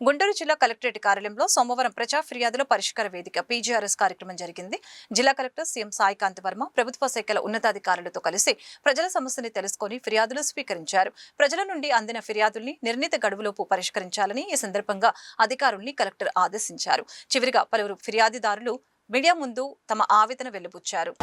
గుంటూరు జిల్లా కలెక్టరేట్ కార్యాలయంలో సోమవారం ప్రజా ఫిర్యాదుల పరిష్కార వేదిక పీజీఆర్ఎస్ కార్యక్రమం జరిగింది. జిల్లా కలెక్టర్ సీఎం సాయికాంత్ వర్మ ప్రభుత్వ శాఖల ఉన్నతాధికారులతో కలిసి ప్రజల సమస్యని తెలుసుకుని ఫిర్యాదులు స్వీకరించారు. ప్రజల నుండి అందిన ఫిర్యాదుల్ని నిర్ణీత గడువులోపు పరిష్కరించాలని ఈ సందర్భంగా అధికారుల్ని కలెక్టర్ ఆదేశించారు. చివరిగా పలువురు ఫిర్యాదుదారులు మీడియా ముందు తమ ఆవేదన వెలిబుచ్చారు.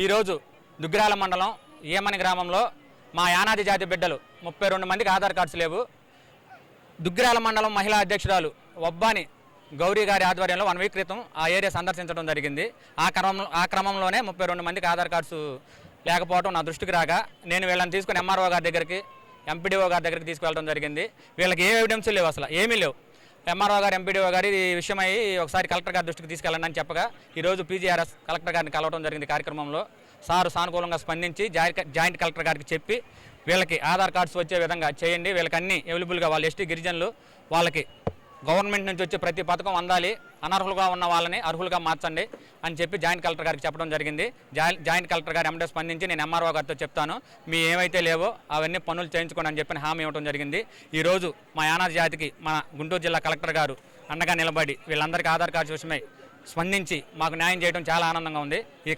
ఈరోజు దుగ్గిరాల మండలం ఏమని గ్రామంలో మా యానాది జాతి బిడ్డలు 32 మందికి ఆధార్ కార్డ్స్ లేవు. దుగ్గిరాల మండలం మహిళా అధ్యక్షురాలు వబ్బాని గౌరీ గారి ఆధ్వర్యంలో 1 వీక్ క్రితం ఆ ఏరియా సందర్శించడం జరిగింది. ఆ క్రమంలోనే 32 మందికి ఆధార్ కార్డ్స్ లేకపోవడం నా దృష్టికి రాగా నేను వీళ్ళని తీసుకుని ఎంఆర్ఓ గారి దగ్గరికి, ఎంపీడీఓ గారి దగ్గరికి తీసుకువెళ్ళడం జరిగింది. వీళ్ళకి ఏ ఎవిడెన్స్ లేవు, అసలు ఏమీ లేవు. ఎంఆర్ఓ గారు, ఎంపీడీఓ గారి ఈ విషయమై ఒకసారి కలెక్టర్ గారి దృష్టికి తీసుకెళ్ళండి అని చెప్పగా ఈరోజు పీజీఆర్ఎస్ కలెక్టర్ గారిని కలవడం జరిగింది. కార్యక్రమంలో సారు సానుకూలంగా స్పందించి జాయింట్ కలెక్టర్ గారికి చెప్పి వీళ్ళకి ఆధార్ కార్డ్స్ వచ్చే విధంగా చేయండి, వీళ్ళకి అన్ని అవైలబుల్గా, వాళ్ళు ఎస్టీ గిరిజనులు, వాళ్ళకి గవర్నమెంట్ నుంచి వచ్చే ప్రతి పథకం అందాలి, అనర్హులుగా ఉన్న వాళ్ళని అర్హులుగా మార్చండి అని చెప్పి జాయింట్ కలెక్టర్ గారికి చెప్పడం జరిగింది. జాయింట్ కలెక్టర్ గారు ఎండే స్పందించి నేను ఎంఆర్ఓ గారితో చెప్తాను, మీ ఏవైతే లేవో అవన్నీ పనులు చేయించుకోండి అని చెప్పి హామీ ఇవ్వడం జరిగింది. ఈరోజు మా యానాది జాతికి మన గుంటూరు జిల్లా కలెక్టర్ గారు అండగా నిలబడి వీళ్ళందరికీ ఆధార్ కార్డ్స్ విషయమై స్పందించి మాకు న్యాయం చేయడం చాలా ఆనందంగా ఉంది. ఈ